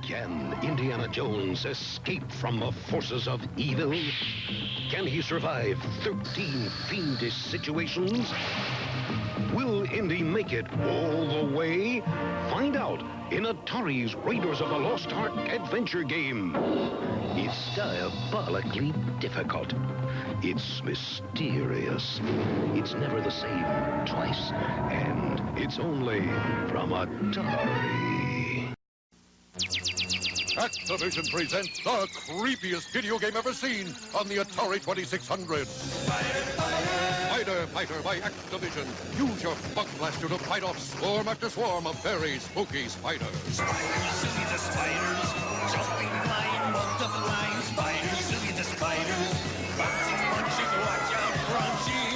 Can Indiana Jones escape from the forces of evil? Can he survive 13 fiendish situations? Will Indy make it all the way? Find out in Atari's Raiders of the Lost Ark adventure game. It's diabolically difficult. It's mysterious. It's never the same twice. And it's only from Atari. Activision presents the creepiest video game ever seen on the Atari 2600. Spider Fighter by Activision. Use your bug blaster to fight off swarm after swarm of very spooky spiders. Spiders, silly the spiders, jumping, flying, multiplying. Spiders, silly the spiders, bouncing, punching, watch out, crunching.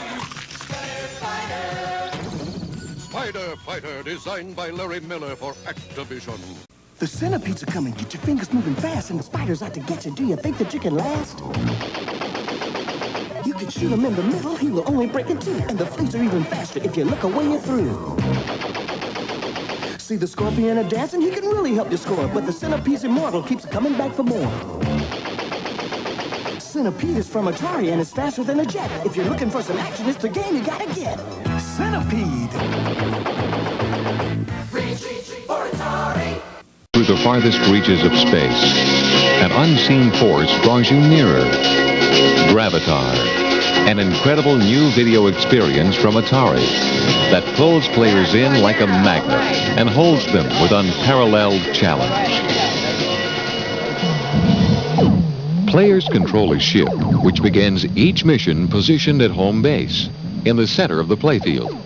Spider Fighter, designed by Larry Miller for Activision. The centipedes are coming. Get your fingers moving fast, and the spider's out to get you. Do you think that you can last? You can shoot him in the middle. He will only break in two. And the fleas are even faster if you look away you're through. See the scorpion a dancing? He can really help you score. But the centipede's immortal, keeps coming back for more. Centipede is from Atari, and it's faster than a jet. If you're looking for some action, it's the game you gotta get. Centipede! Reach for Atari. Through the farthest reaches of space, an unseen force draws you nearer. Gravatar, an incredible new video experience from Atari that pulls players in like a magnet and holds them with unparalleled challenge. Players control a ship which begins each mission positioned at home base, in the center of the playfield.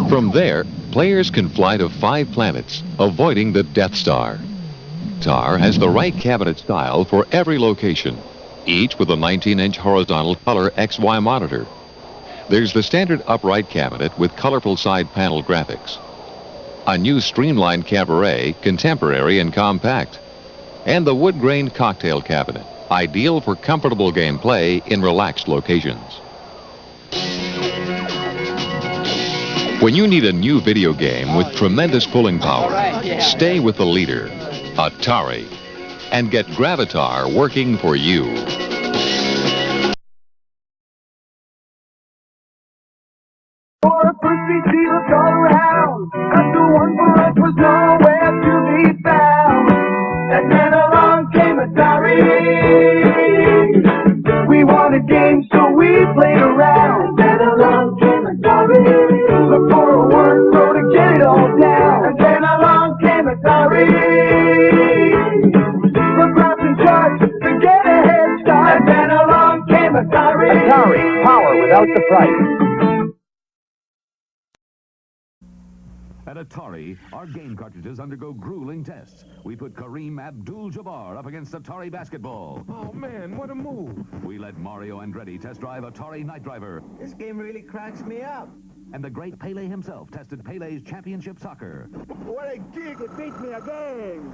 From there, players can fly to 5 planets, avoiding the Death Star. TAR has the right cabinet style for every location, each with a 19-inch horizontal color XY monitor. There's the standard upright cabinet with colorful side panel graphics, a new streamlined cabaret, contemporary and compact, and the wood-grained cocktail cabinet, ideal for comfortable gameplay in relaxed locations. When you need a new video game with tremendous pulling power, stay with the leader, Atari, and get Gravatar working for you. For a first receiver all around, but the one for us was nowhere to be found. And then along came Atari. We wanted games, so we played around. Then along came Atari. Look for a word, so to get it all down. And then along came Atari. Look left and charge to get a head start. And then along came Atari. Atari, power without the price. At Atari, our game cartridges undergo grueling tests. We put Kareem Abdul-Jabbar up against Atari basketball. Oh, man, what a move. We let Mario Andretti test drive Atari Night Driver. This game really cracks me up. And the great Pele himself tested Pele's championship soccer. What a gig, it beats me again.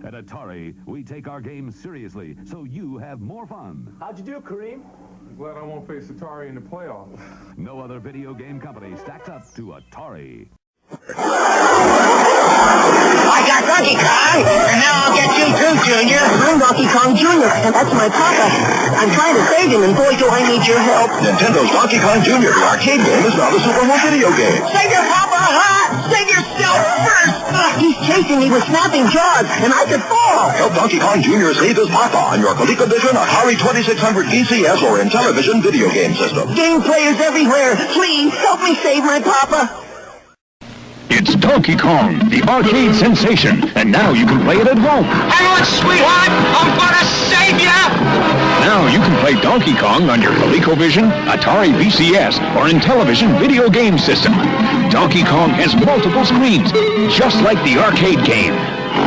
At Atari, we take our games seriously, so you have more fun. How'd you do, Kareem? I'm glad I won't face Atari in the playoffs. No other video game company stacks up to Atari. I got Donkey Kong, and now I'll get you too, Junior. I'm Donkey Kong Jr., and that's my papa. I'm trying to save him, and boy, do I need your help. Nintendo's Donkey Kong Jr., the arcade game, is now the Super Home video game. Save your papa, huh? Save yourself first! He's chasing me with snapping jaws, and I could fall. Help Donkey Kong Jr. save his papa on your ColecoVision, Atari 2600 VCS, or Intellivision video game system. Game players everywhere, please help me save my papa. It's Donkey Kong, the arcade sensation, and now you can play it at home. Hang on, sweetheart! I'm gonna save ya! Now you can play Donkey Kong on your ColecoVision, Atari VCS, or Intellivision video game system. Donkey Kong has multiple screens, just like the arcade game.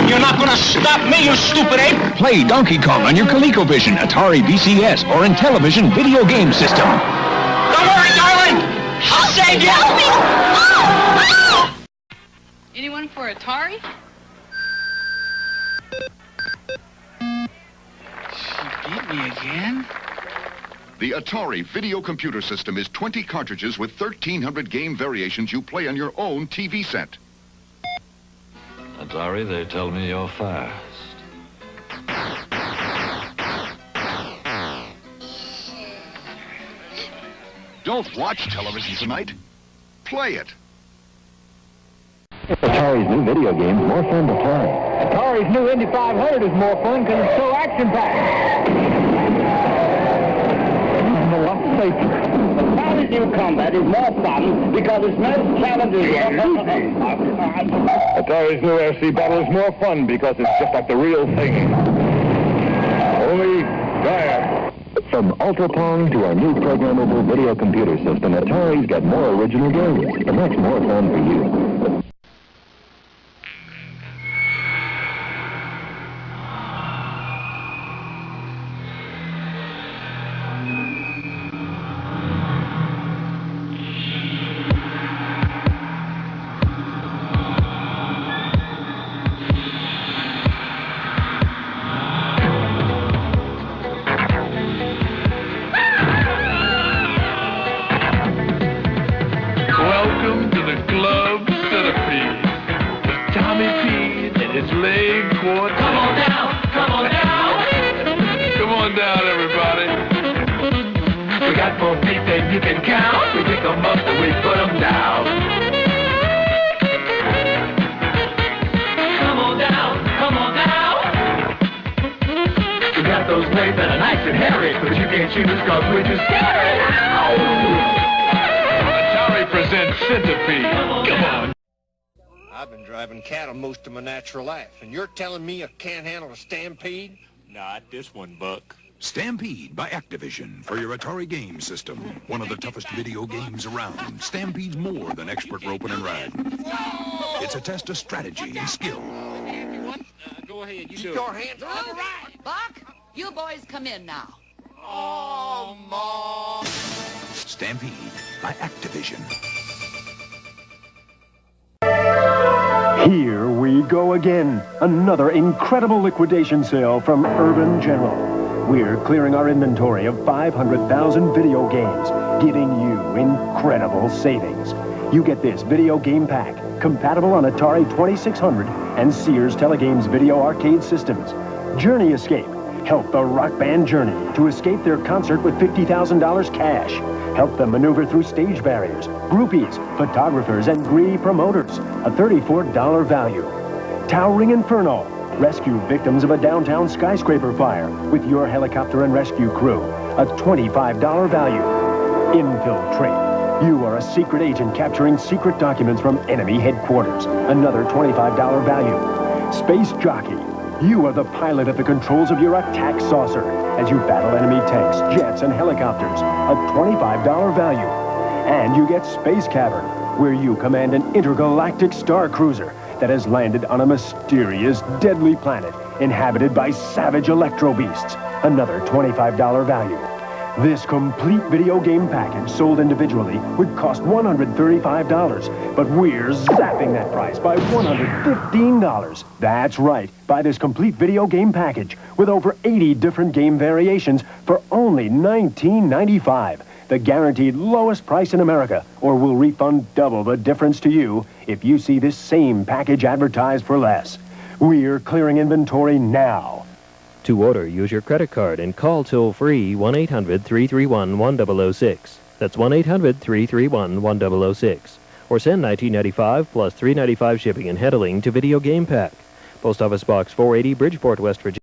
You're not gonna stop me, you stupid ape! Play Donkey Kong on your ColecoVision, Atari VCS, or Intellivision video game system. Don't worry, darling! I'll save you! Help me! Oh! Anyone for Atari? She beat me again? The Atari video computer system is 20 cartridges with 1,300 game variations you play on your own TV set. Atari, they tell me you're fast. Don't watch television tonight. Play it. Atari's new video game is more fun to play. Atari's new Indy 500 is more fun because it's so action-packed. And a lot safer. Atari's new combat is more fun because it's no challenges. Atari's new FC Battle is more fun because it's just like the real thing. Only there. From Ultra Pong to our new programmable video computer system, Atari's got more original games, and that's more fun for you. Welcome to the Club Centipede. Tommy P and his leg quartet. Come on down, come on down. Come on down, everybody. We got more feet than you can count. We pick them up and we put them down. Come on down, come on down. We got those legs that are nice and hairy, but you can't shoot us cause we're too scary. Ow! Presents Centipede. Come on. I've been driving cattle most of my natural life, and you're telling me I can't handle a stampede? Not this one, Buck. Stampede by Activision for your Atari game system. One of the toughest video games around. Stampede's more than expert roping and riding. It's a test of strategy and skill. Go ahead, you Keep do your it. hands on the right. Buck, you boys come in now. Oh, Mom. Stampede by Activision. Here we go again. Another incredible liquidation sale from Urban General. We're clearing our inventory of 500,000 video games, giving you incredible savings. You get this video game pack, compatible on Atari 2600 and Sears Telegames video arcade systems. Journey Escape. Help the rock band Journey to escape their concert with $50,000 cash. Help them maneuver through stage barriers, groupies, photographers, and greedy promoters. A $34 value. Towering Inferno. Rescue victims of a downtown skyscraper fire with your helicopter and rescue crew. A $25 value. Infiltrate. You are a secret agent capturing secret documents from enemy headquarters. Another $25 value. Space Jockey. You are the pilot at the controls of your attack saucer as you battle enemy tanks, jets, and helicopters. A $25 value. And you get Space Cavern, where you command an intergalactic star cruiser that has landed on a mysterious, deadly planet inhabited by savage electro beasts. Another $25 value. This complete video game package sold individually would cost $135, but we're zapping that price by $115. That's right, buy this complete video game package with over 80 different game variations for only $19.95. The guaranteed lowest price in America, or we'll refund double the difference to you if you see this same package advertised for less. We're clearing inventory now. To order, use your credit card and call toll-free 1-800-331-1006. That's 1-800-331-1006. Or send $19.95 plus $3.95 shipping and handling to Video Game Pack. Post Office Box 480, Bridgeport, West Virginia.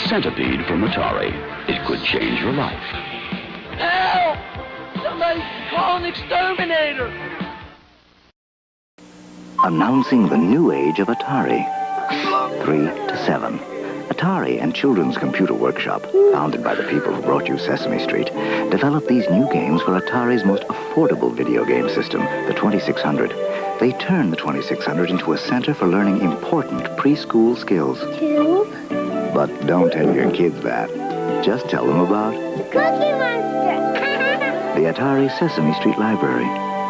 Centipede from Atari. It could change your life. Help! Somebody call an exterminator! Announcing the new age of Atari. 3 to 7. Atari and Children's Computer Workshop, founded by the people who brought you Sesame Street, developed these new games for Atari's most affordable video game system, the 2600. They turned the 2600 into a center for learning important preschool skills. 2. But don't tell your kids that. Just tell them about The Cookie Monster. the Atari Sesame Street Library,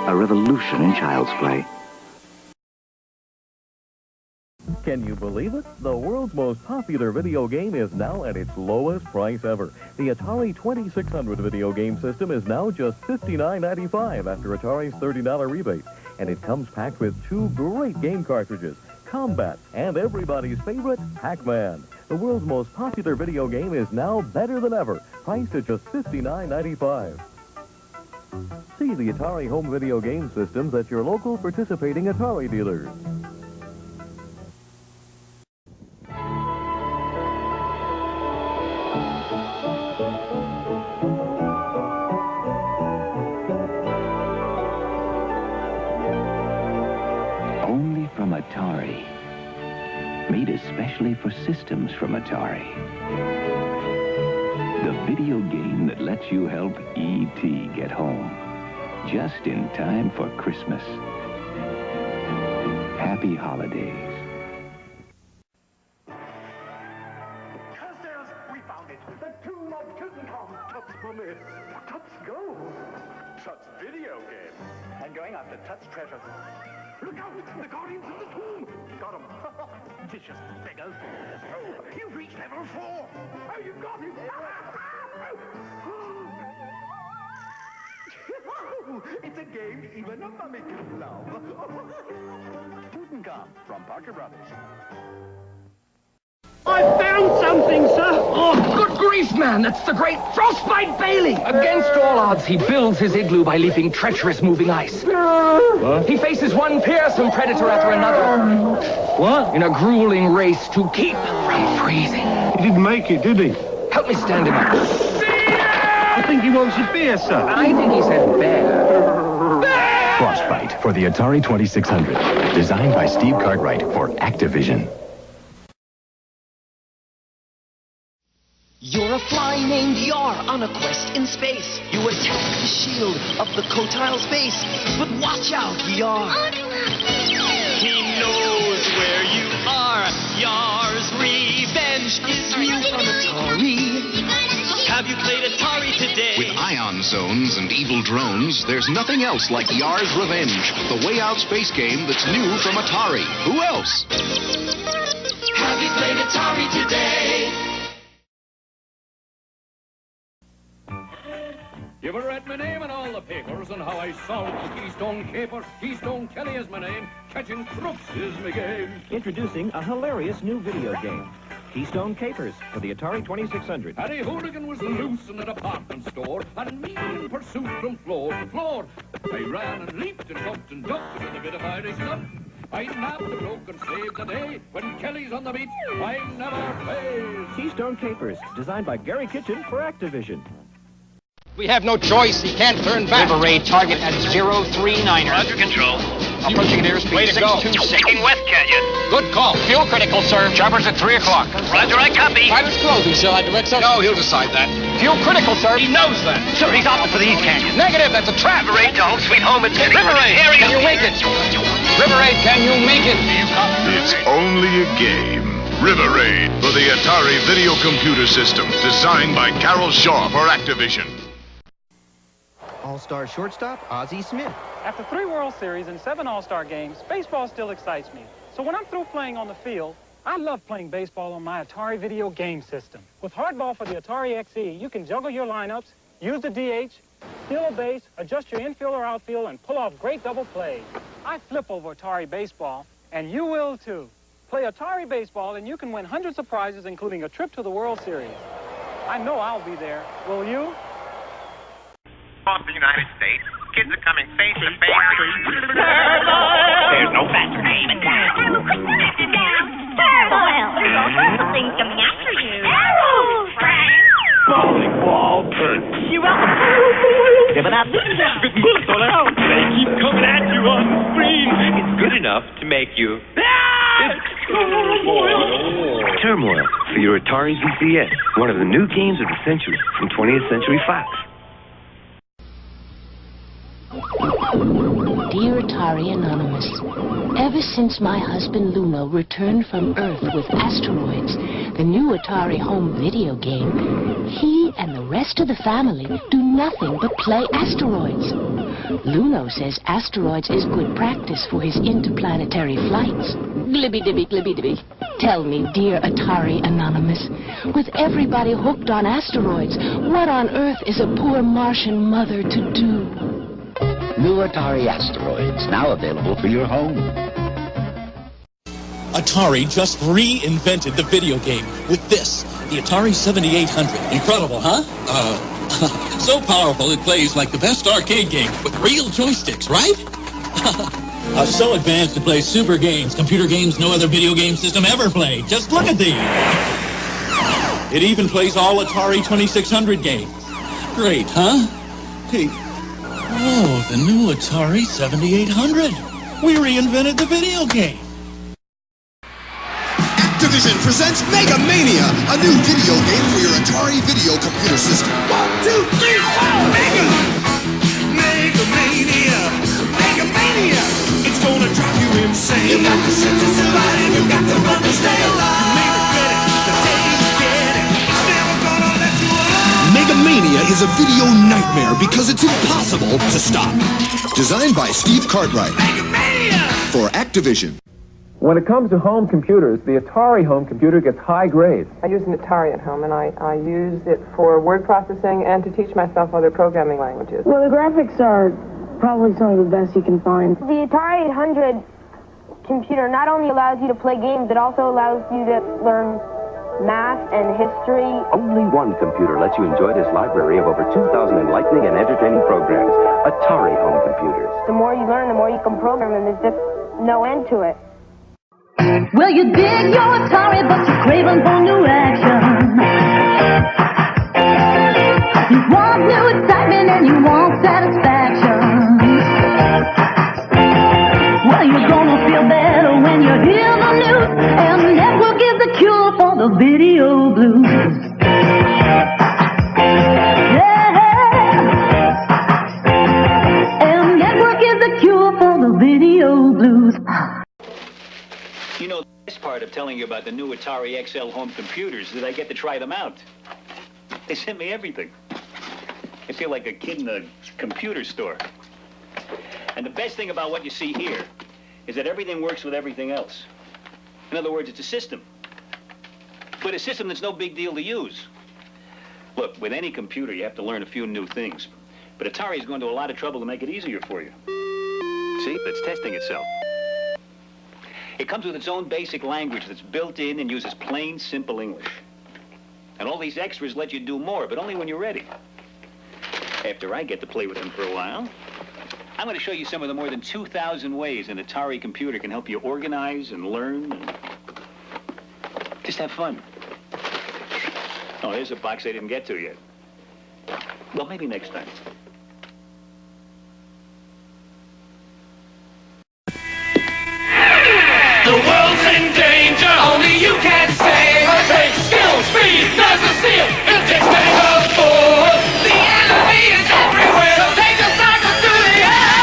a revolution in child's play. Can you believe it? The world's most popular video game is now at its lowest price ever. The Atari 2600 video game system is now just $59.95 after Atari's $30 rebate. And it comes packed with 2 great game cartridges, Combat and everybody's favorite, Pac-Man. The world's most popular video game is now better than ever, priced at just $59.95. See the Atari home video game systems at your local participating Atari dealers. Only from Atari. Made especially for systems from Atari. The video game that lets you help E.T. get home. Just in time for Christmas. Happy holidays. We found it. The tomb of Tutankhamun. Tut's promise. Tut's go. Tut's video game. And going after Tut's treasure. Look out! The guardians of the tomb. Got him. Vicious beggars. Oh, you've reached level 4. Oh, you got him. It's a game even a mummy can love. Tutankhamun from Parker Brothers. I found something, sir! Oh, good grief, man! That's the great Frostbite Bailey! Against all odds, he builds his igloo by leaping treacherous moving ice. What? He faces one fearsome predator after another. What? In a grueling race to keep from freezing. He didn't make it, did he? Help me stand him up. I think he wants a beer, sir. I think he said bear. Frostbite for the Atari 2600. Designed by Steve Cartwright for Activision. You're a fly named Yar on a quest in space. You attack the shield of the Kotile space. But watch out, Yar. He knows where you are. Yar's revenge is Are you from Atari? Have you played Atari today? With ion zones and evil drones, there's nothing else like Yar's Revenge, the way out space game that's new from Atari. Who else? Have you played Atari today? You ever read my name in all the papers and how I solved the Keystone Caper? Keystone Kelly is my name. Catching crooks is my game. Introducing a hilarious new video game, Keystone Capers, for the Atari 2600. Harry Hooligan was loose in a department store and me in pursuit from floor to floor. I ran and leaped and jumped and ducked with a bit of Irish luck. I nabbed the bloke and saved the day. When Kelly's on the beat, I never fail. Keystone Capers, designed by Gary Kitchen for Activision. We have no choice. He can't turn back. River raid target at 039er. Roger, control. Approaching at airspeed Way to go. 626. Taking West Canyon. Good call. Fuel critical, sir. Choppers at 3 o'clock. Roger, I copy. Pilot's closing. Shall I direct us? No, he'll decide that. Fuel critical, sir. He knows that. Sir, he's opted for the East Canyon. Negative. That's a trap. River raid to home sweet home. It's River raid. Can you make it? River raid, can you make it? It's only a game. River Raid for the Atari Video Computer System, designed by Carol Shaw for Activision. All-star shortstop, Ozzie Smith. After 3 World Series and 7 All-Star games, baseball still excites me. So when I'm through playing on the field, I love playing baseball on my Atari video game system. With hardball for the Atari XE, you can juggle your lineups, use the DH, steal a base, adjust your infield or outfield, and pull off great double plays. I flip over Atari baseball, and you will too. Play Atari baseball, and you can win hundreds of prizes, including a trip to the World Series. I know I'll be there. Will you? Across the United States, kids are coming face to face. There's no faster name in town. Turmoil! There's all sorts of things coming after you. Arrows! Bowling ball turn. You're welcome. Giving out little getting bullets all around. They keep coming at you on the screen. It's good enough to make you. Turmoil for your Atari VCS, one of the new games of the century from 20th Century Fox. Dear Atari Anonymous, ever since my husband Luno returned from Earth with Asteroids, the new Atari home video game, he and the rest of the family do nothing but play Asteroids. Luno says Asteroids is good practice for his interplanetary flights. Glibby-dibby, glibby-dibby. Tell me, dear Atari Anonymous, with everybody hooked on Asteroids, what on earth is a poor Martian mother to do? New Atari Asteroids, now available for your home. Atari just reinvented the video game with this, the Atari 7800. Incredible, huh? So powerful it plays like the best arcade game with real joysticks, right? So advanced it plays super games, computer games no other video game system ever played. Just look at these. It even plays all Atari 2600 games. Great, huh? Hey. Oh, the new Atari 7800. We reinvented the video game. Activision presents Mega Mania, a new video game for your Atari video computer system. 1, 2, 3, 4, Mega! Mega Mania! Mega Mania! It's gonna drive you insane. You got to sit to survive, you got to run to stay alive. Make it ready, the day you get it. It's never gonna let you alone. Mega Mania is a video nightmare because it's impossible to stop. Designed by Steve Cartwright. Mega Mania! For Activision. When it comes to home computers, the Atari home computer gets high grades. I use an Atari at home, and I use it for word processing and to teach myself other programming languages. Well, the graphics are probably some of the best you can find. The Atari 800 computer not only allows you to play games, it also allows you to learn math and history. Only one computer lets you enjoy this library of over 2,000 enlightening and entertaining programs. Atari home computers. The more you learn, the more you can program, and there's just no end to it. Well, you dig your Atari, but you're craving for new action. You want new excitement and you want satisfaction. Well, you're gonna feel better when you hear the news, and the network is the cure for the video blues. Yeah, and the network is the cure for the video blues. You know, the best part of telling you about the new Atari XL home computers is that I get to try them out. They sent me everything. I feel like a kid in a computer store. And the best thing about what you see here is that everything works with everything else. In other words, it's a system. But a system that's no big deal to use. Look, with any computer, you have to learn a few new things. But Atari's going to a lot of trouble to make it easier for you. See, it's testing itself. It comes with its own basic language that's built in and uses plain, simple English. And all these extras let you do more, but only when you're ready. After I get to play with them for a while, I'm going to show you some of the more than 2,000 ways an Atari computer can help you organize and learn and just have fun. Oh, here's a box I didn't get to yet. Well, maybe next time. The world's in danger, only you can save. Take skill, speed, does the seal. It takes mega force. The enemy is everywhere, so take the cycle through the air.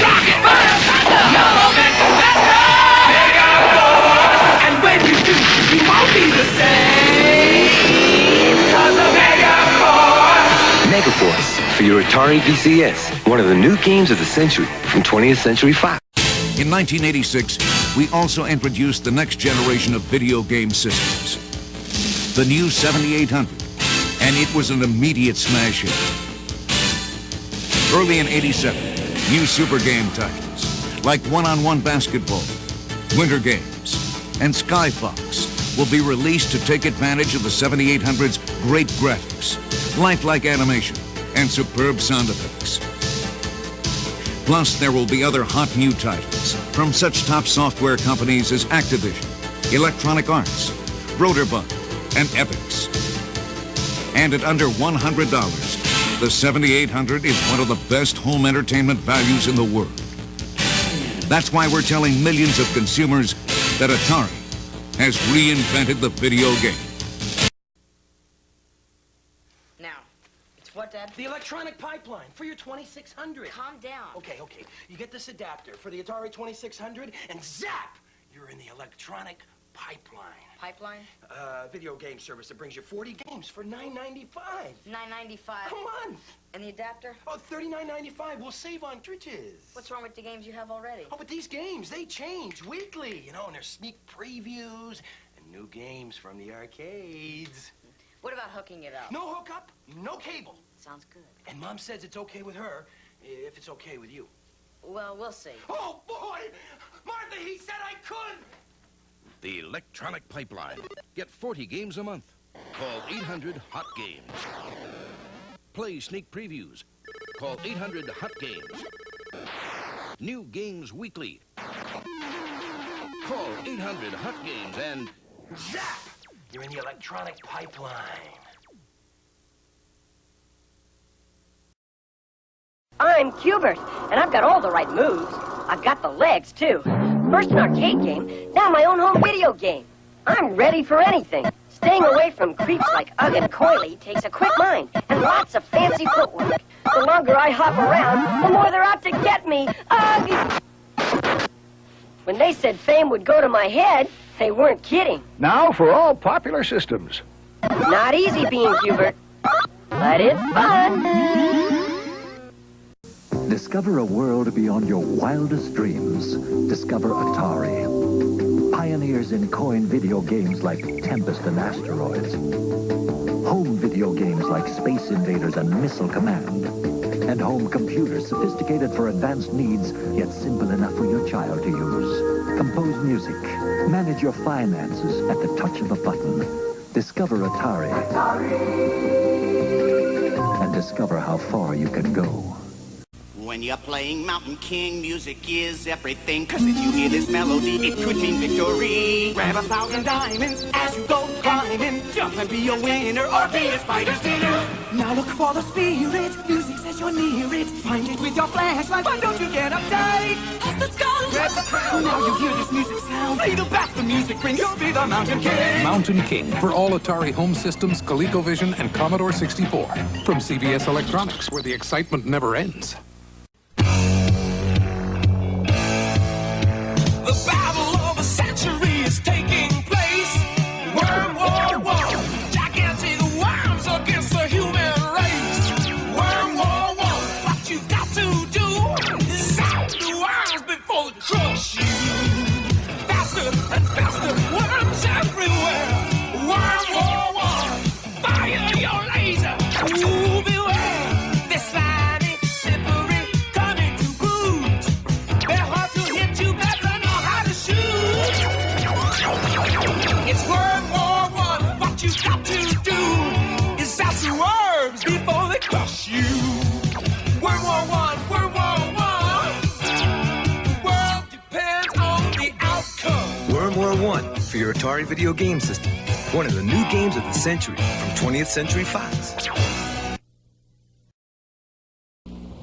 Rocket, fire, thunder, no momentum, better. Mega force. And when you do, you won't be the same. Cause of Mega Force. Mega Force for your Atari VCS, one of the new games of the century from 20th Century Fox. In 1986, we also introduced the next generation of video game systems, the new 7800, and it was an immediate smash hit. Early in 87, new super game titles like one-on-one basketball, Winter Games, and Skyfox will be released to take advantage of the 7800's great graphics, lifelike animation, and superb sound effects. Plus, there will be other hot new titles from such top software companies as Activision, Electronic Arts, Rotorbund, and Epix. And at under $100, the 7800 is one of the best home entertainment values in the world. That's why we're telling millions of consumers that Atari has reinvented the video game. Now, it's what, Dad? The electronic pipeline for your 2600. Calm down. Okay. You get this adapter for the Atari 2600, and zap! You're in the electronic pipeline. Pipeline? Video game service that brings you 40 games for $9.95. $9.95 a month. And the adapter? Oh, $39.95. We'll save on cartridges. What's wrong with the games you have already? Oh, but these games, they change weekly, you know, and there's sneak previews and new games from the arcades. What about hooking it up? No hookup, no cable. Sounds good. And Mom says it's okay with her if it's okay with you. Well, we'll see. Oh, boy! Martha, he said I could! The electronic pipeline. Get 40 games a month. Call 800-HOT-GAMES. Play sneak previews. Call 800-HOT-GAMES. New games weekly. Call 800-HOT-GAMES and zap! You're in the electronic pipeline. I'm Cubert, and I've got all the right moves. I've got the legs, too. First an arcade game, now my own home video game. I'm ready for anything. Staying away from creeps like Ugg and Coily takes a quick mind and lots of fancy footwork. The longer I hop around, the more they're out to get me. Ugh! When they said fame would go to my head, they weren't kidding. Now for all popular systems. Not easy being Cubert, but it's fun. Discover a world beyond your wildest dreams. Discover Atari. Pioneers in coin video games like Tempest and Asteroids. Home video games like Space Invaders and Missile Command. And home computers sophisticated for advanced needs, yet simple enough for your child to use. Compose music. Manage your finances at the touch of a button. Discover Atari. And discover how far you can go. When you're playing Mountain King, music is everything. Cause if you hear this melody, it could mean victory. Grab 1,000 diamonds as you go climbing. Jump and be a winner or be a spider's dinner. Now look for the spirit. Music says you're near it. Find it with your flashlight. Why don't you get uptight? As the skull grab the crown. Now you hear this music sound. Play the bass the music brings. You'll be the Mountain King. Mountain King for all Atari home systems, ColecoVision, and Commodore 64. From CBS Electronics, where the excitement never ends. The battle of a century is taking place. World War I. Gigantic worms against the human race. World War I. What you've got to do is zap the worms before they crush you. Faster and faster, worms everywhere. World War I. Fire your laser. Ooh, beware. This slimy, slippery, coming to boot. They're hard to hit, you better know how to shoot. It's World War I. What you got to do is zap the worms before they crush you. World War I. World War I. The world depends on the outcome. World War I for your Atari video game system. One of the new games of the century from 20th Century Fox.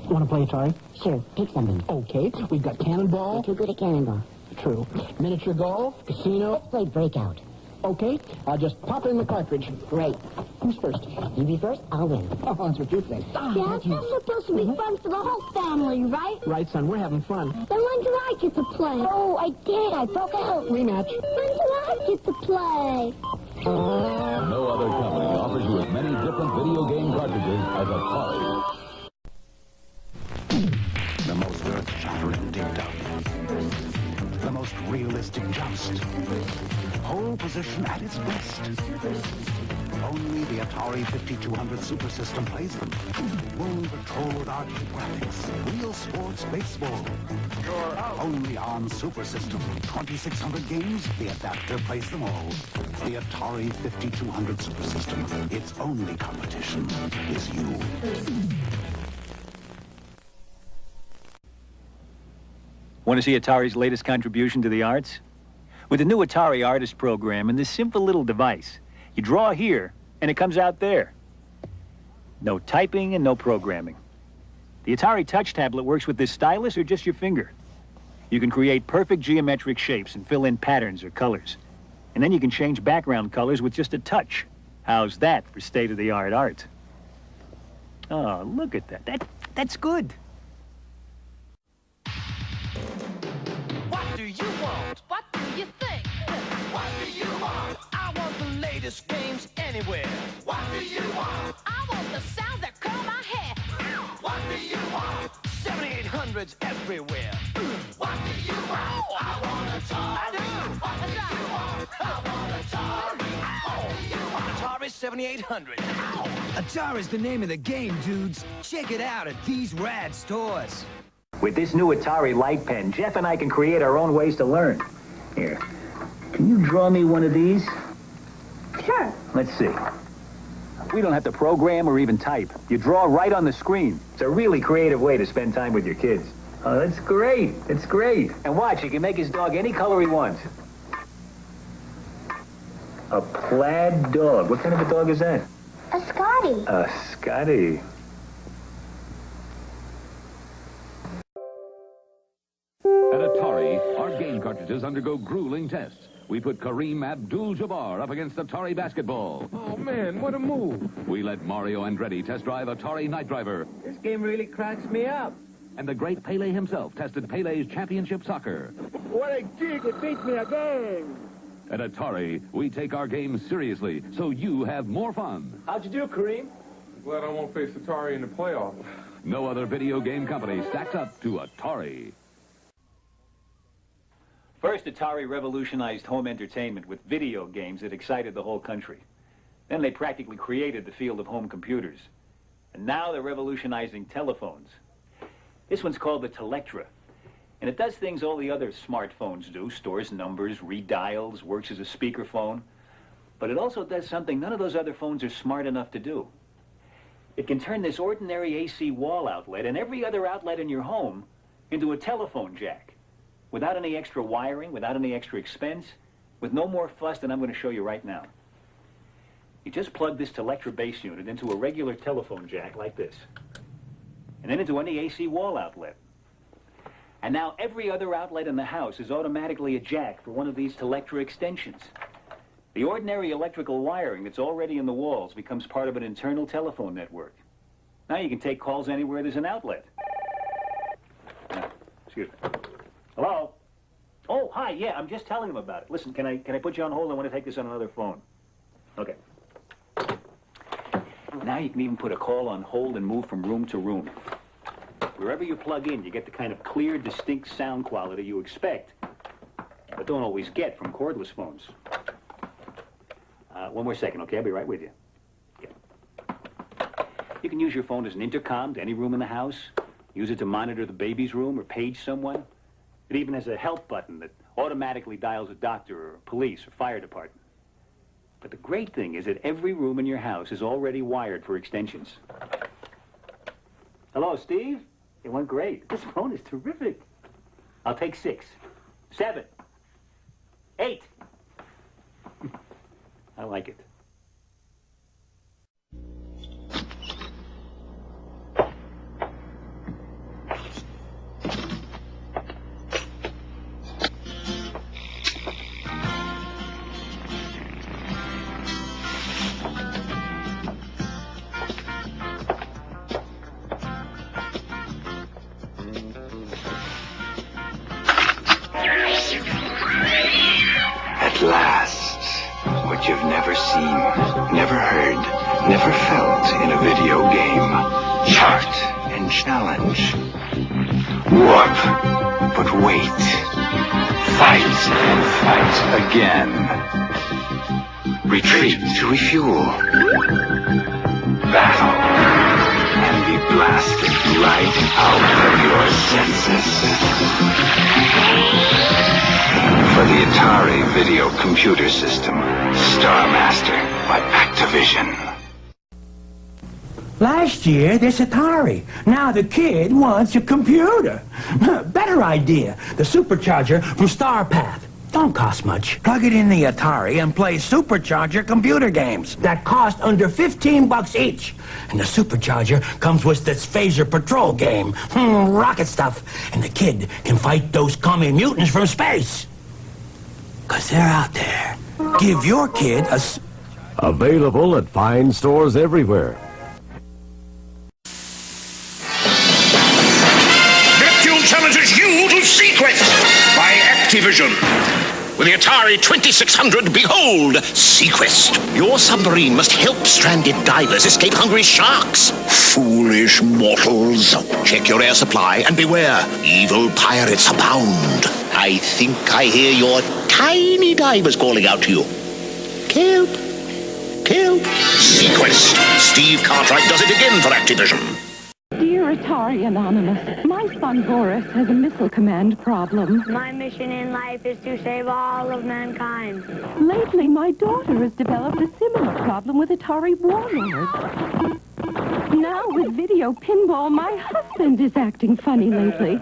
Want to play Atari? Sure, pick something. Okay, we've got Cannonball. You're too good at Cannonball. True. Miniature golf, casino. Let's play Breakout. Okay, I'll just pop in the cartridge. Great. Who's first? You be first, I'll win. Oh, that's what you think. Dad, that's supposed to be fun for the whole family, right? Right, son, we're having fun. Then when do I get to play? Oh, I did. I broke out. Rematch. When do I get to play? No other company offers you as many different video game cartridges as Atari. The most earth-shattering dig-dug. The most realistic joust. Pole position at its best. Only the Atari 5200 Super System plays them. World-patrolled arcade graphics. Real sports baseball. You're out. Only on Super System. 2,600 games, the adapter plays them all. The Atari 5200 Super System. Its only competition is you. Want to see Atari's latest contribution to the arts? With the new Atari Artist program and this simple little device, you draw here, and it comes out there. No typing and no programming. The Atari Touch tablet works with this stylus or just your finger. You can create perfect geometric shapes and fill in patterns or colors. And then you can change background colors with just a touch. How's that for state-of-the-art art? Oh, look at that. That's good. What do you want? What do you think? What do you want? I want the latest games anywhere. What do you want? I want the sounds that curl my hair. What do you want? 7800s everywhere. What do you want? I want Atari. I do. What do you want? I want Atari. What do you want? Atari 7800. Atari's the name of the game, dudes. Check it out at these rad stores. With this new Atari light pen, Jeff and I can create our own ways to learn. Here, can you draw me one of these? Sure. Let's see. We don't have to program or even type. You draw right on the screen. It's a really creative way to spend time with your kids. Oh, that's great. That's great. And watch, you can make his dog any color he wants. A plaid dog. What kind of a dog is that? A Scotty. A Scotty. At Atari, our game cartridges undergo grueling tests. We put Kareem Abdul-Jabbar up against Atari basketball. Oh, man, what a move. We let Mario Andretti test drive Atari Night Driver. This game really cracks me up. And the great Pele himself tested Pele's championship soccer. What a gig, it beats me again. At Atari, we take our games seriously, so you have more fun. How'd you do, Kareem? Glad I won't face Atari in the playoffs. No other video game company stacks up to Atari. First, Atari revolutionized home entertainment with video games that excited the whole country. Then they practically created the field of home computers. And now they're revolutionizing telephones. This one's called the Telectra. And it does things all the other smartphones do, stores numbers, redials, works as a speakerphone. But it also does something none of those other phones are smart enough to do. It can turn this ordinary AC wall outlet and every other outlet in your home into a telephone jack. Without any extra wiring, without any extra expense, with no more fuss than I'm going to show you right now. You just plug this Telectra base unit into a regular telephone jack like this. And then into any AC wall outlet. And now every other outlet in the house is automatically a jack for one of these Telectra extensions. The ordinary electrical wiring that's already in the walls becomes part of an internal telephone network. Now you can take calls anywhere there's an outlet. Excuse me. Hello? Oh, hi, yeah, I'm just telling them about it. Listen, can I put you on hold? I want to take this on another phone. Okay. Now you can even put a call on hold and move from room to room. Wherever you plug in, you get the kind of clear, distinct sound quality you expect, but don't always get from cordless phones. One more second, okay? I'll be right with you. Okay. You can use your phone as an intercom to any room in the house. Use it to monitor the baby's room or page someone. It even has a help button that automatically dials a doctor or police or fire department. But the great thing is that every room in your house is already wired for extensions. Hello, Steve? It went great. This phone is terrific. I'll take 6, 7, 8. I like it. At last, what you've never seen, never heard, never felt in a video game. Chart and challenge. Warp, but wait. Fight and fight again. Retreat to refuel. Battle and be blasted right out of your senses. For the Atari Video Computer System, Star Master by Activision. Last year, this Atari. Now the kid wants a computer. Better idea. The supercharger from StarPath. Don't cost much. Plug it in the Atari and play supercharger computer games that cost under $15 each. And the supercharger comes with this phaser patrol game. Rocket stuff. And the kid can fight those commie mutants from space. 'Cause they're out there, Give your kid a... Available at fine stores everywhere. Neptune challenges you to Sequest by Activision. With the Atari 2600, behold, Sequest. Your submarine must help stranded divers escape hungry sharks. Foolish mortals. Check your air supply and beware. Evil pirates abound. I think I hear your tiny divers calling out to you. Help. Help. Sequest. Steve Cartwright does it again for Activision. Dear Atari Anonymous, my son Boris has a missile command problem. My mission in life is to save all of mankind. Lately, my daughter has developed a similar problem with Atari Warlords. Now, with video pinball, my husband is acting funny lately.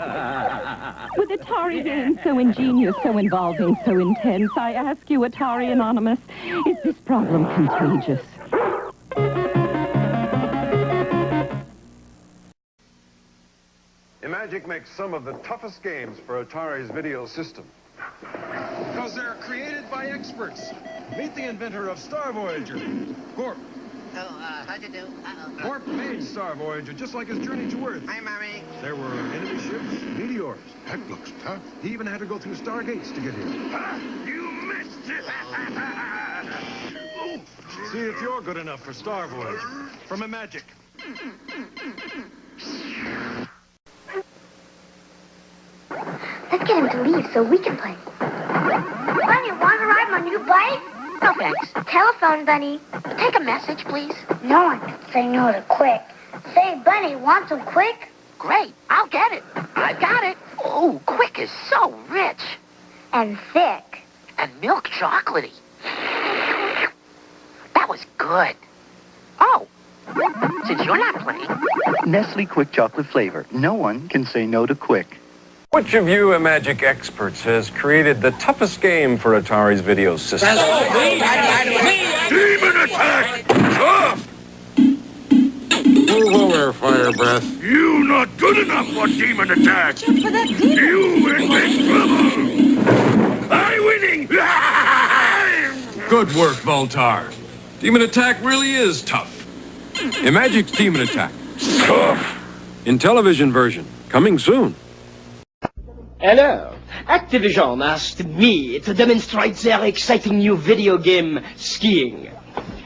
With Atari games so ingenious, so involving, so intense, I ask you, Atari Anonymous, is this problem contagious? Imagic makes some of the toughest games for Atari's video system. Because they're created by experts. Meet the inventor of Star Voyager, Gorp. Oh, how'd you do? Gorp made Star Voyager just like his journey to Earth. Hi, Mommy. There were enemy ships, meteors. That looks tough. He even had to go through stargates to get here. Ha! You missed it! See if you're good enough for Star Voyager. From Imagic. Let's get him to leave so we can play. Bunny, want to ride my new bike? No, thanks. Telephone, Bunny. Take a message, please. No one can say no to Quick. Say, Bunny, want some Quick? Great. I'll get it. I've got it. Oh, Quick is so rich. And thick. And milk chocolatey. That was good. Oh, since you're not playing. Nestle Quick Chocolate flavor. No one can say no to Quick. Which of you Imagic experts has created the toughest game for Atari's video system? Demon attack! Tough! Move over, Fire Breath. You not good enough for demon attack! You in big trouble! I'm winning! Good work, Voltar. Demon Attack really is tough. Imagic's Demon Attack. Tough! In television version. Coming soon. Hello. Activision asked me to demonstrate their exciting new video game, Skiing.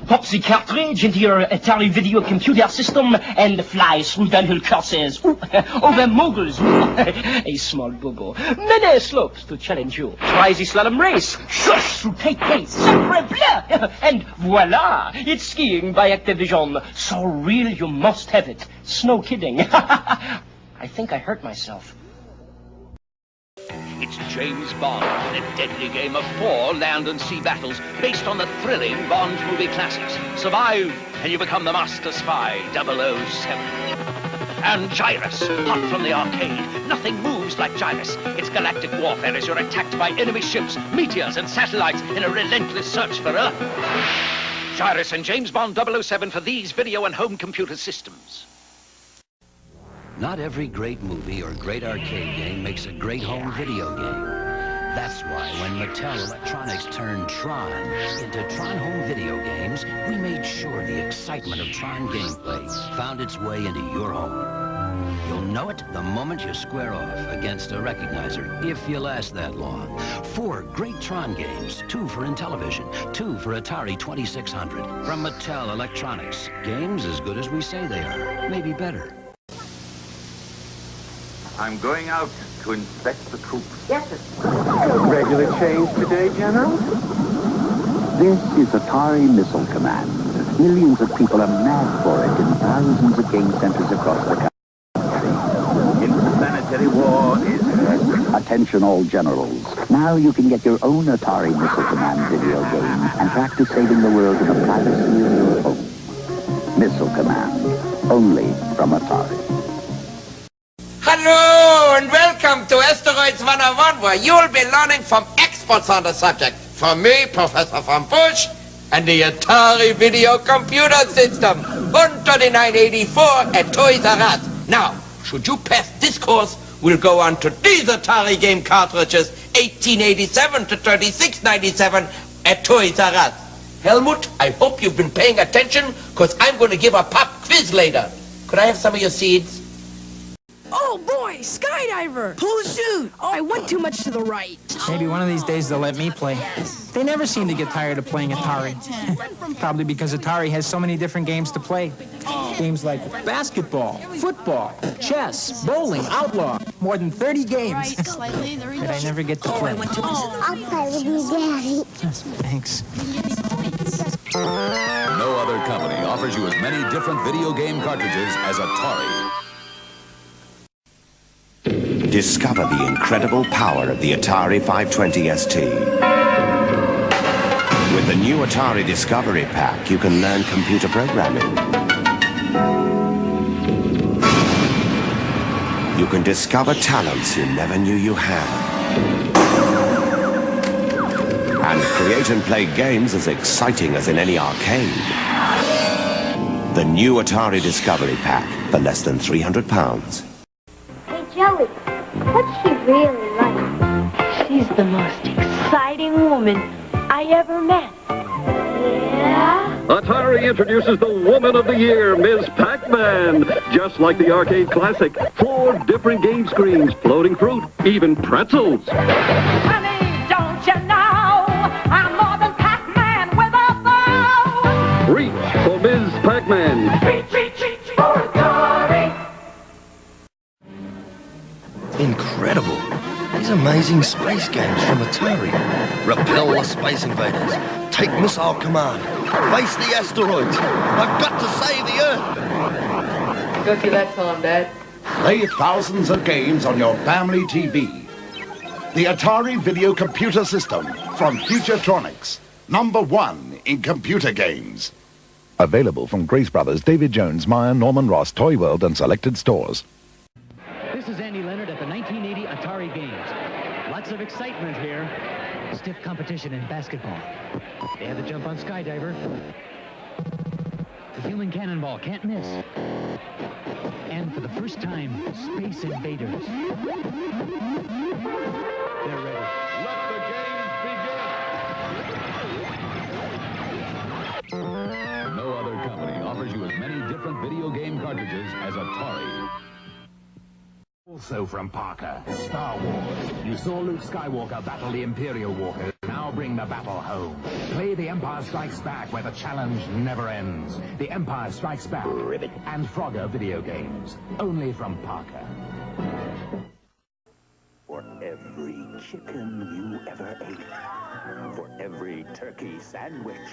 Pop the cartridge into your Atari video computer system and fly through downhill courses, over moguls, a small bobo, many slopes to challenge you. Try the slalom race, shush through tight gates, sacre bleu, and voila, it's Skiing by Activision. So real you must have it. No kidding. I think I hurt myself. It's James Bond in a deadly game of 4 land and sea battles based on the thrilling Bond movie classics. Survive, and you become the master spy, 007. And Gyrus, hot from the arcade. Nothing moves like Gyrus. It's galactic warfare as you're attacked by enemy ships, meteors, and satellites in a relentless search for Earth. Gyrus and James Bond 007 for these video and home computer systems. Not every great movie or great arcade game makes a great home video game. That's why when Mattel Electronics turned Tron into Tron Home Video Games, we made sure the excitement of Tron gameplay found its way into your home. You'll know it the moment you square off against a recognizer, if you last that long. 4 great Tron games, 2 for Intellivision, 2 for Atari 2600. From Mattel Electronics. Games as good as we say they are, maybe better. I'm going out to inspect the troops. Yes, sir. Regular change today, General? This is Atari Missile Command. Millions of people are mad for it in thousands of game centers across the country. Interplanetary war is dead. Attention all generals. Now you can get your own Atari Missile Command video game and practice saving the world in the privacy of your home. Missile Command. Only from Atari. Hello and welcome to Asteroids 101, where you'll be learning from experts on the subject. From me, Professor Von Busch, and the Atari Video Computer System, 13984 at Toys R Us. Now, should you pass this course, we'll go on to these Atari game cartridges, 1887 to 3697, at Toys R Us. Helmut, I hope you've been paying attention, because I'm going to give a pop quiz later. Could I have some of your seeds? Oh boy, skydiver! Pull the chute! Oh, I went too much to the right. Maybe one of these days they'll let me play. They never seem to get tired of playing Atari. Probably because Atari has so many different games to play. Games like basketball, football, chess, bowling, outlaw. More than 30 games that I never get to play. I'll play with you, Daddy. Thanks. No other company offers you as many different video game cartridges as Atari. Discover the incredible power of the Atari 520 ST. With the new Atari Discovery Pack, you can learn computer programming. You can discover talents you never knew you had. And create and play games as exciting as in any arcade. The new Atari Discovery Pack for less than £300. Hey, Joey, what's she really like? She's the most exciting woman I ever met. Yeah? Atari introduces the Woman of the Year, Ms. Pac-Man. Just like the arcade classic, 4 different game screens, floating fruit, even pretzels. Honey, don't you know I'm more than Pac-Man with a bow? Reach for Ms. Pac-Man. Reach for Atari. Incredible. These amazing space games from Atari. Repel the space invaders. Take missile command. Face the asteroids. I've got to save the Earth. Go see that song, Dad. Play thousands of games on your family TV. The Atari Video Computer System from Futuretronics. #1 in computer games. Available from Grace Brothers, David Jones, Meyer, Norman Ross, Toy World, and selected stores. This is Andy Leonard at the 1980 Atari Games. Lots of excitement here. Stiff competition in basketball. They have the jump on skydiver. The human cannonball can't miss. And for the first time, Space Invaders. They're ready. Let the games begin. No other company offers you as many different video game cartridges as Atari. Also from Parker, Star Wars. You saw Luke Skywalker battle the Imperial Walkers. Now bring the battle home. Play The Empire Strikes Back, where the challenge never ends. The Empire Strikes Back and Frogger video games. Only from Parker. For every chicken you ever ate, for every turkey sandwich,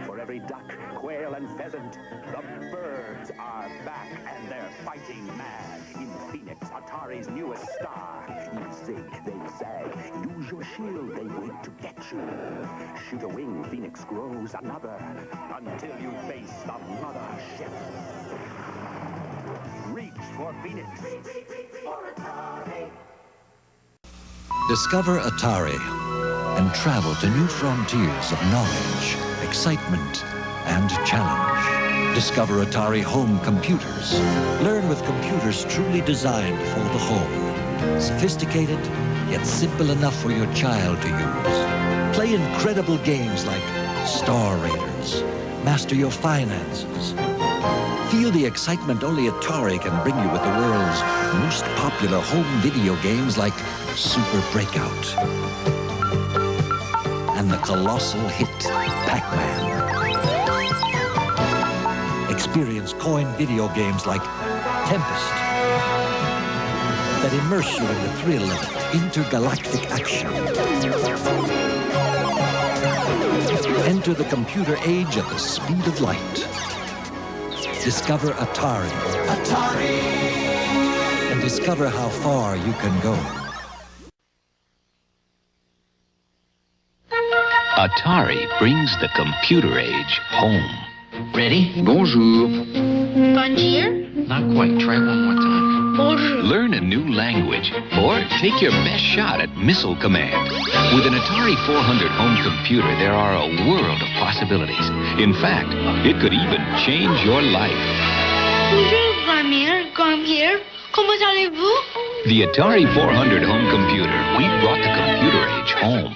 for every duck, quail, and pheasant, the birds are back and they're fighting mad in Phoenix, Atari's newest star. You zig, they zag, use your shield, they wait to get you. Shoot a wing, Phoenix grows another, until you face the mothership. Reach for Phoenix. Reach for Atari. Discover Atari and travel to new frontiers of knowledge, excitement, and challenge. Discover Atari home computers. Learn with computers truly designed for the home. Sophisticated, yet simple enough for your child to use. Play incredible games like Star Raiders. Master your finances. Feel the excitement only Atari can bring you with the world's most popular home video games like Super Breakout and the colossal hit Pac-Man. Experience coin video games like Tempest that immerse you in the thrill of intergalactic action. Enter the computer age at the speed of light. Discover Atari. Atari! And discover how far you can go. Atari brings the computer age home. Ready? Bonjour. Bonjour? Not quite. Try one more time. Bonjour. Learn a new language or take your best shot at Missile Command. With an Atari 400 home computer, there are a world of possibilities. In fact, it could even change your life. Bonjour, grand-mère. Comment allez-vous? The Atari 400 home computer. We brought the computer age home.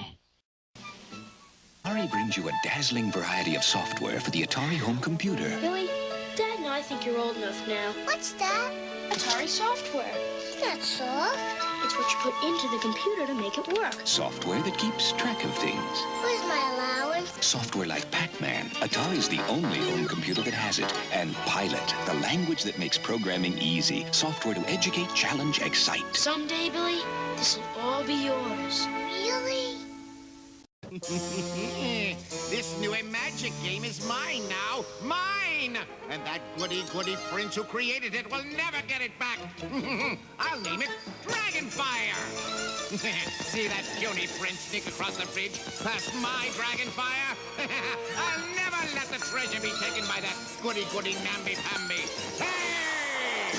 Atari brings you a dazzling variety of software for the Atari home computer. Billy, Dad and I think you're old enough now. What's that? Atari software. It's not soft. It's what you put into the computer to make it work. Software that keeps track of things. Where's my allowance? Software like Pac-Man. Atari's the only home computer that has it. And Pilot, the language that makes programming easy. Software to educate, challenge, excite. Someday, Billy, this'll all be yours. Really? This new magic game is mine now. Mine! And that goody prince who created it will never get it back. I'll name it Dragonfire. See that puny prince sneak across the bridge past my Dragonfire? I'll never let the treasure be taken by that goody namby-pamby. Hey!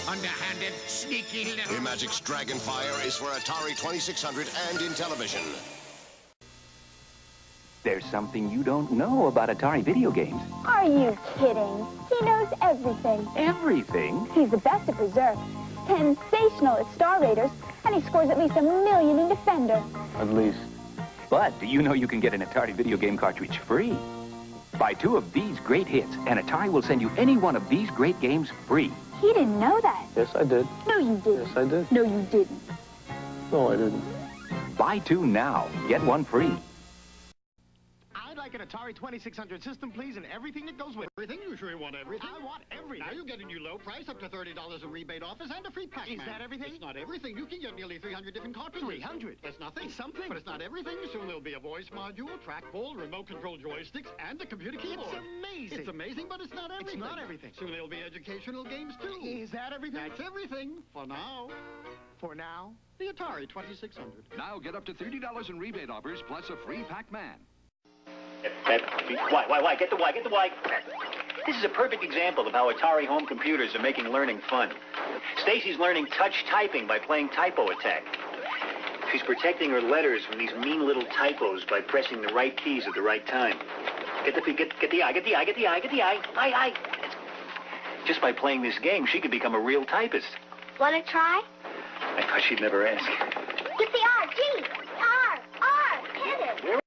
Underhanded, sneaky little... Imagic's Dragonfire is for Atari 2600 and in television. There's something you don't know about Atari video games. Are you kidding? He knows everything. Everything? He's the best at Berserk, sensational at Star Raiders, and he scores at least 1 million in Defender. At least. But do you know you can get an Atari video game cartridge free? Buy 2 of these great hits, and Atari will send you any one of these great games free. He didn't know that. Yes, I did. No, you didn't. Yes, I did. No, you didn't. No, I didn't. Buy 2 now. Get 1 free. I'd like an Atari 2600 system, please, and everything that goes with it. Everything? You sure you want everything? I want everything. Now you get a new low price, up to $30 in rebate offers, and a free Pac-Man. Is that everything? It's not everything. You can get nearly 300 different cartridges. 300? That's nothing. It's something. But it's not everything. Soon there'll be a voice module, trackball, remote control joysticks, and a computer keyboard. It's amazing. It's amazing, but it's not everything. It's not everything. Soon there'll be educational games, too. Is that everything? That's everything. For now. For now? The Atari 2600. Now get up to $30 in rebate offers plus a free Pac-Man. Why? Get the why. This is a perfect example of how Atari home computers are making learning fun. Stacy's learning touch typing by playing Typo Attack. She's protecting her letters from these mean little typos by pressing the right keys at the right time. Get the I. Just by playing this game, she could become a real typist. Wanna try? I thought she'd never ask. Get the R, G! R! Hit it!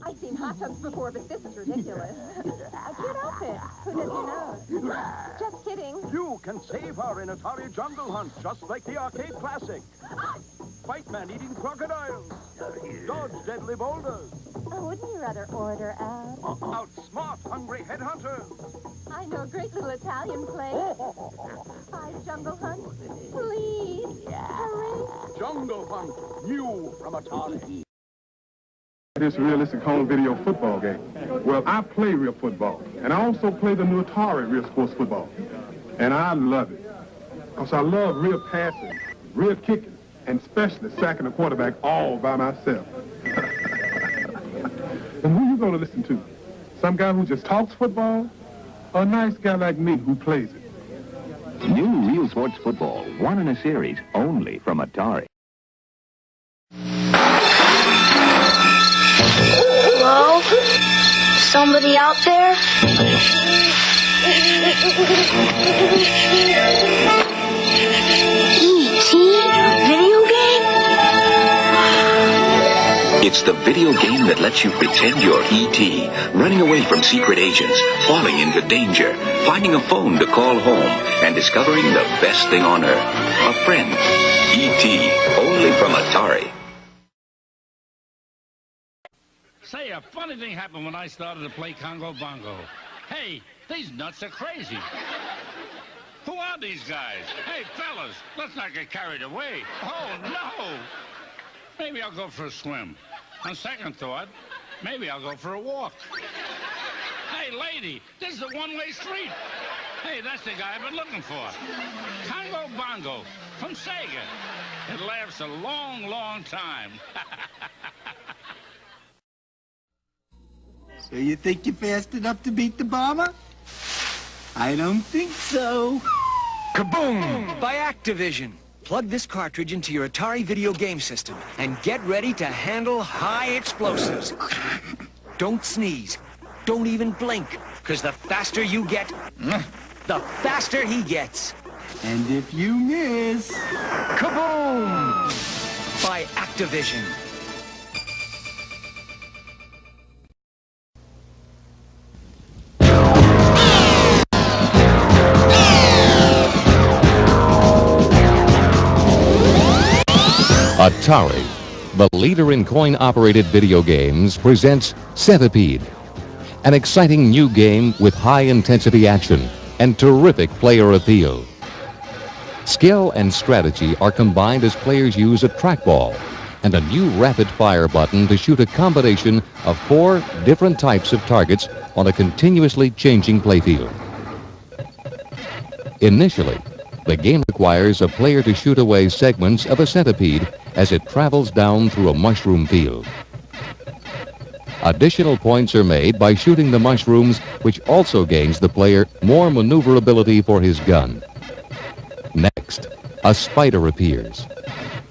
I've seen hot tubs before, but this is ridiculous. Get off it. Who does your nose? Just kidding. You can save her in Atari Jungle Hunt, just like the arcade classic. Fight man eating crocodiles. Dodge deadly boulders. Oh, wouldn't you rather order out? Outsmart hungry headhunters. I know a great little Italian place. Hi, Jungle Hunt. Please. Hurry. Jungle Hunt, new from Atari. This realistic home video football game. Well, I play real football, and I also play the new Atari real sports football. And I love it, because I love real passing, real kicking, and especially sacking the quarterback all by myself. And who you going to listen to? Some guy who just talks football, or a nice guy like me who plays it? New real sports football, one in a series, only from Atari. Hello? Somebody out there? E.T. Video game? It's the video game that lets you pretend you're E.T., running away from secret agents, falling into danger, finding a phone to call home, and discovering the best thing on earth, a friend. E.T., only from Atari. Say, a funny thing happened when I started to play Congo Bongo. Hey, these nuts are crazy. Who are these guys? Hey, fellas, let's not get carried away. Oh, no. Maybe I'll go for a swim. On second thought, maybe I'll go for a walk. Hey, lady, this is a one-way street. Hey, that's the guy I've been looking for. Congo Bongo from Sega. It lasts a long, long time. So you think you're fast enough to beat the bomber? I don't think so. Kaboom! By Activision. Plug this cartridge into your Atari video game system and get ready to handle high explosives. Don't sneeze. Don't even blink, because the faster you get, the faster he gets. And if you miss... Kaboom! By Activision. Atari, the leader in coin-operated video games, presents Centipede, an exciting new game with high-intensity action and terrific player appeal. Skill and strategy are combined as players use a trackball and a new rapid-fire button to shoot a combination of 4 different types of targets on a continuously changing playfield. Initially, the game requires a player to shoot away segments of a centipede as it travels down through a mushroom field. Additional points are made by shooting the mushrooms, which also gains the player more maneuverability for his gun. Next, a spider appears,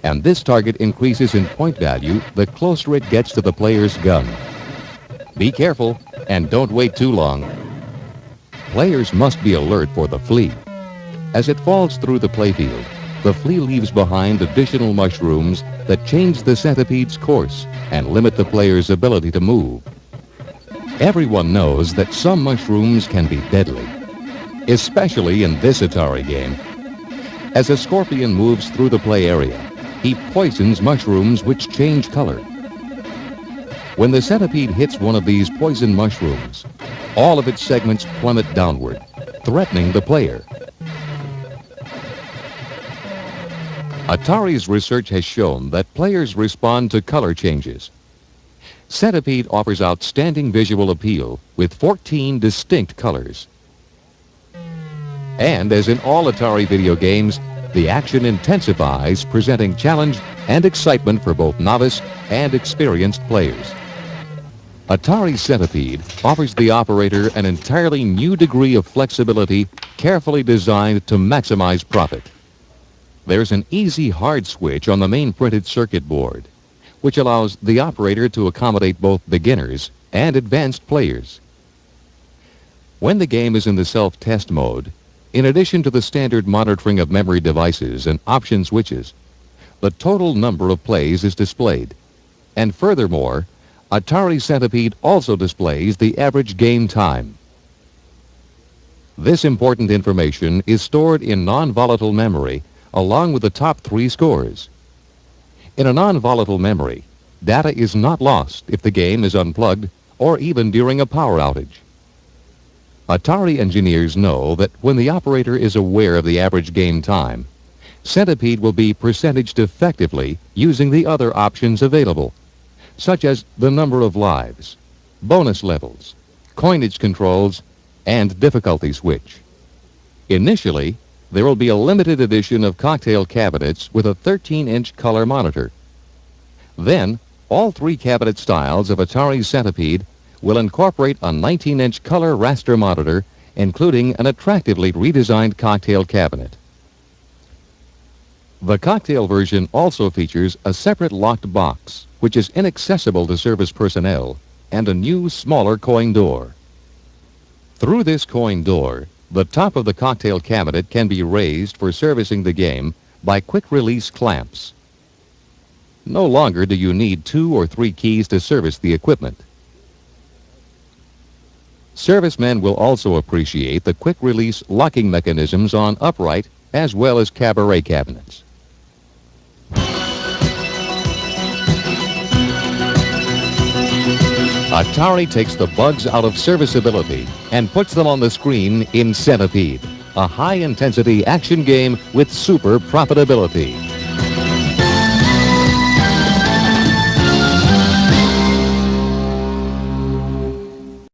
and this target increases in point value the closer it gets to the player's gun. Be careful and don't wait too long. Players must be alert for the flea. As it falls through the playfield, the flea leaves behind additional mushrooms that change the centipede's course and limit the player's ability to move. Everyone knows that some mushrooms can be deadly, especially in this Atari game. As a scorpion moves through the play area, he poisons mushrooms which change color. When the centipede hits one of these poison mushrooms, all of its segments plummet downward, threatening the player. Atari's research has shown that players respond to color changes. Centipede offers outstanding visual appeal with 14 distinct colors. And as in all Atari video games, the action intensifies, presenting challenge and excitement for both novice and experienced players. Atari Centipede offers the operator an entirely new degree of flexibility, carefully designed to maximize profit. There's an easy hard switch on the main printed circuit board, which allows the operator to accommodate both beginners and advanced players. When the game is in the self-test mode, in addition to the standard monitoring of memory devices and option switches, the total number of plays is displayed. And furthermore, Atari Centipede also displays the average game time. This important information is stored in non-volatile memory along with the top 3 scores. In a non-volatile memory, data is not lost if the game is unplugged or even during a power outage. Atari engineers know that when the operator is aware of the average game time, Centipede will be percentaged effectively using the other options available, such as the number of lives, bonus levels, coinage controls, and difficulty switch. Initially, there will be a limited edition of cocktail cabinets with a 13-inch color monitor. Then, all 3 cabinet styles of Atari Centipede will incorporate a 19-inch color raster monitor, including an attractively redesigned cocktail cabinet. The cocktail version also features a separate locked box, which is inaccessible to service personnel, and a new, smaller coin door. Through this coin door, the top of the cocktail cabinet can be raised for servicing the game by quick-release clamps. No longer do you need 2 or 3 keys to service the equipment. Servicemen will also appreciate the quick-release locking mechanisms on upright as well as cabaret cabinets. Atari takes the bugs out of serviceability and puts them on the screen in Centipede, a high-intensity action game with super profitability.